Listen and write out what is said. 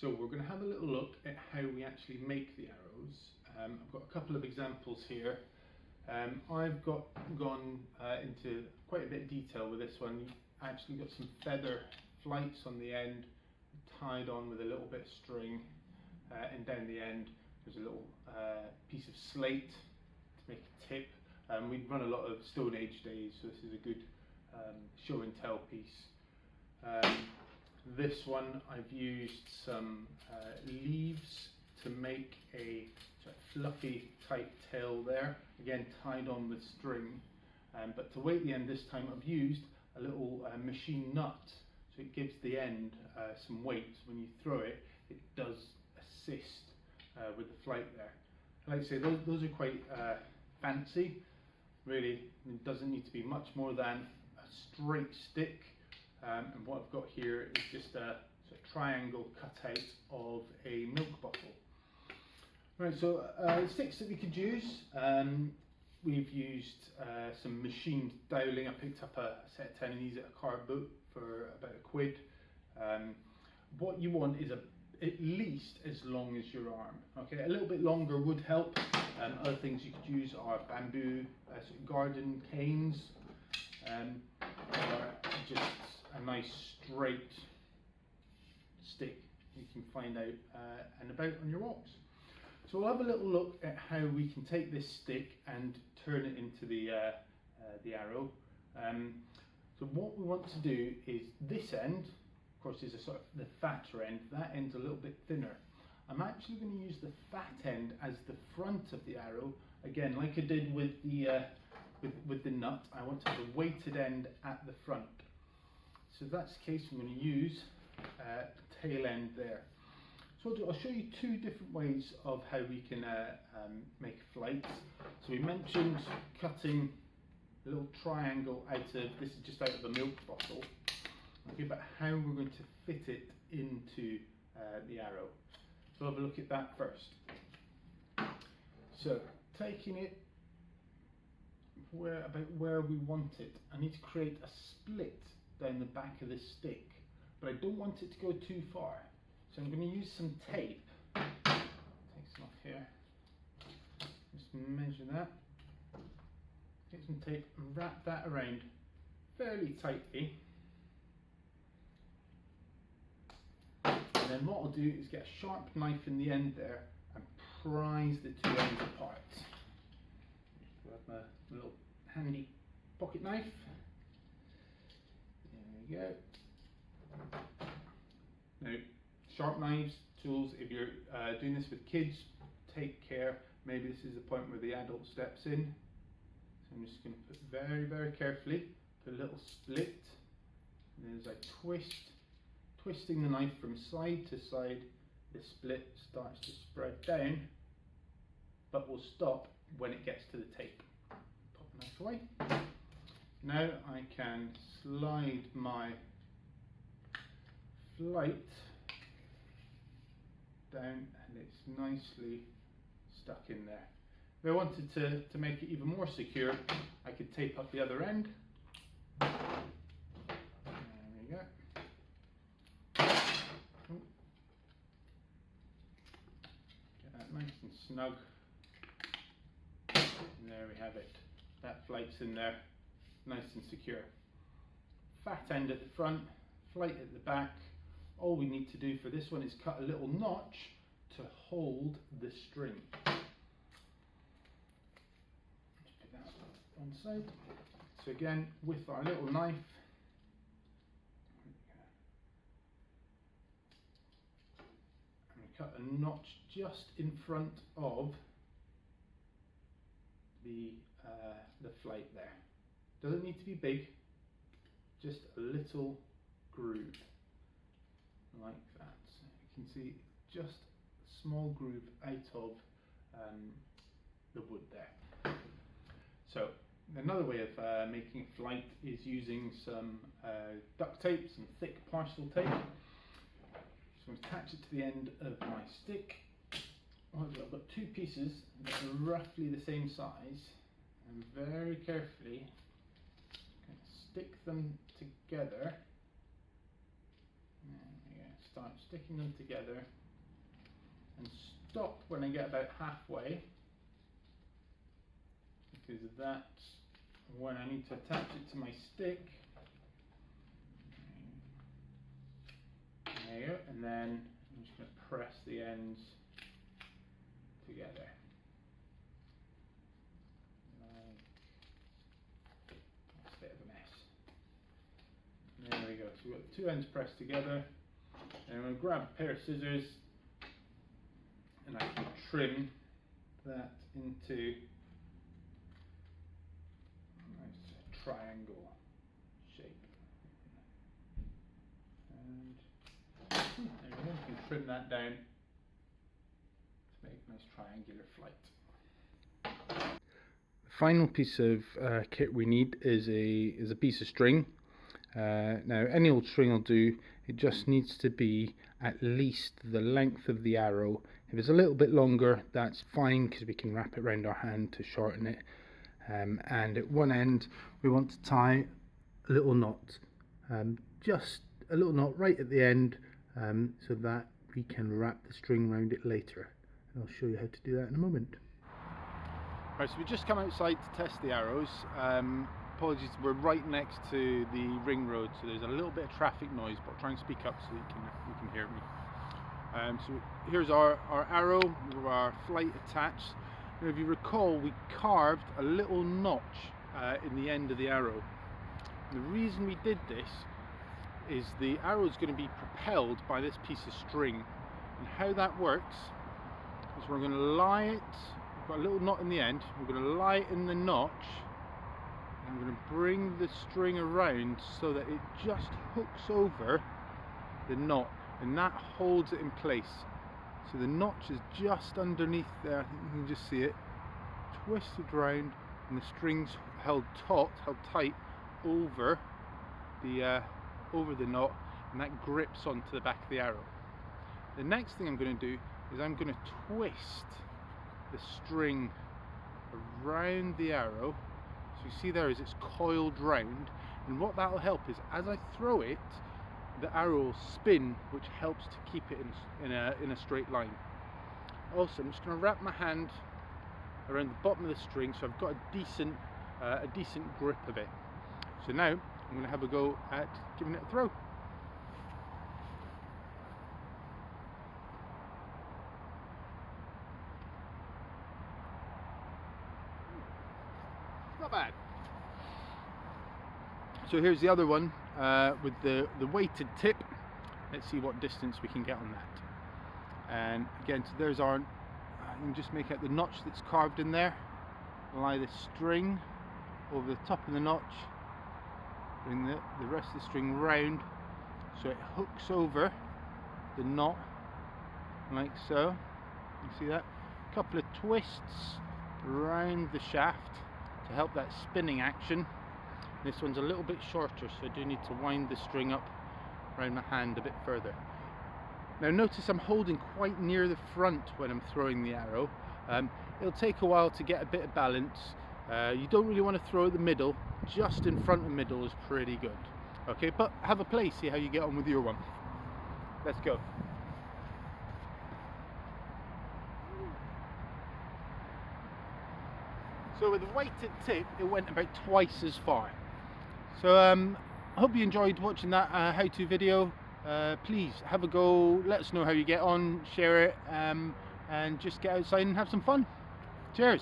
So we're going to have a little look at how we actually make the arrows. I've got a couple of examples here. I've gone into quite a bit of detail with this one. You've actually got some feather flights on the end, tied on with a little bit of string, and down the end there's a little piece of slate to make a tip. We'd run a lot of Stone Age days, so this is a good show and tell piece. This one I've used some leaves to make a sort of fluffy type tail there, again tied on with string, but to weight the end this time I've used a little machine nut, so it gives the end some weight. So when you throw it, it does assist with the flight there. Like I say, those are quite fancy. Really, it doesn't need to be much more than a straight stick. And what I've got here is just a sort of triangle cutout of a milk bottle. Right, so sticks that we could use. We've used some machined doweling. I picked up a set of 10 of these at a car boot for about £1. What you want is at least as long as your arm. Okay, a little bit longer would help. Other things you could use are bamboo sort of garden canes, or just a nice straight stick you can find out and about on your walks. So we'll have a little look at how we can take this stick and turn it into the arrow. So what we want to do is this end, of course, is a sort of the fatter end. That end's a little bit thinner. I'm actually going to use the fat end as the front of the arrow. Again, like I did with the nut, I want to have the weighted end at the front. So if that's the case, I'm going to use the tail end there. So I'll show you two different ways of how we can make flights. So we mentioned cutting a little triangle out of, this is just out of a milk bottle. Okay, but how we're going to fit it into the arrow. So we'll have a look at that first. So taking it about where we want it, I need to create a split down the back of this stick, but I don't want it to go too far. So I'm going to use some tape. Take some off here. Just measure that. Take some tape and wrap that around fairly tightly. And then what I'll do is get a sharp knife in the end there and prise the two ends apart. Grab my little handy pocket knife. There we go. Now, sharp knives, tools, if you're doing this with kids, take care. Maybe this is the point where the adult steps in. So I'm just going to put very, very carefully, put a little split. And then as I twisting the knife from side to side, the split starts to spread down, but will stop when it gets to the tape. Pop the knife away. Now I can slide my flight down and it's nicely stuck in there. If I wanted to make it even more secure, I could tape up the other end. There we go. Get that nice and snug. And there we have it. That flight's in there, nice and secure. Fat end at the front, flight at the back. All we need to do for this one is cut a little notch to hold the string. Just put that on one side. So again, with our little knife, and we cut a notch just in front of the flight there. Doesn't need to be big, just a little groove like that. So you can see just a small groove out of the wood there. So another way of making a flight is using some duct tape, some thick parcel tape. So I'm going to attach it to the end of my stick. I've got two pieces that are roughly the same size, and very carefully stick them together. There we go. start sticking them together and stop when I get about halfway, because that's when I need to attach it to my stick. There, and then I'm just going to press the ends together. That's a bit of a mess. There we go. So we've got the two ends pressed together, and I'm going to grab a pair of scissors and I can trim that into a nice triangle shape. And there we go. You can trim that down to make a nice triangular flight. The final piece of kit we need is a piece of string. Now any old string will do. It just needs to be at least the length of the arrow. If it's a little bit longer, that's fine, because we can wrap it around our hand to shorten it. And at one end we want to tie a little knot, just a little knot right at the end, so that we can wrap the string around it later. And I'll show you how to do that in a moment. Right, so we just come outside to test the arrows. Apologies, we're right next to the ring road, so there's a little bit of traffic noise, but I'll try and speak up so you can hear me. So here's our arrow with our flight attached. Now, if you recall, we carved a little notch in the end of the arrow. And the reason we did this is the arrow is going to be propelled by this piece of string, and how that works is we're going to lie it. We've got a little knot in the end. We're going to lie it in the notch, and we're going to bring the string around so that it just hooks over the knot, and that holds it in place. So the notch is just underneath there. I think you can just see it twisted round, and the string's held tight over the knot, and that grips onto the back of the arrow. The next thing I'm going to do is I'm going to twist the string around the arrow. So you see there is it's coiled round, and what that will help is as I throw it, the arrow will spin, which helps to keep it in a straight line. Also, I'm just going to wrap my hand around the bottom of the string so I've got a decent grip of it. So now I'm going to have a go at giving it a throw. Not bad. So here's the other one with the weighted tip. Let's see what distance we can get on that. And again, so there's our, you can just make out the notch that's carved in there. Lie the string over the top of the notch, bring the rest of the string round so it hooks over the knot like so. You see that? A couple of twists around the shaft to help that spinning action. This one's a little bit shorter, so I do need to wind the string up around my hand a bit further. Now notice I'm holding quite near the front when I'm throwing the arrow. It'll take a while to get a bit of balance. You don't really want to throw at the middle. Just in front of the middle is pretty good. Okay, but have a play, see how you get on with your one. Let's go. So with the weighted tip, it went about twice as far. So I hope you enjoyed watching that how-to video. Please have a go, let us know how you get on, share it, and just get outside and have some fun. Cheers!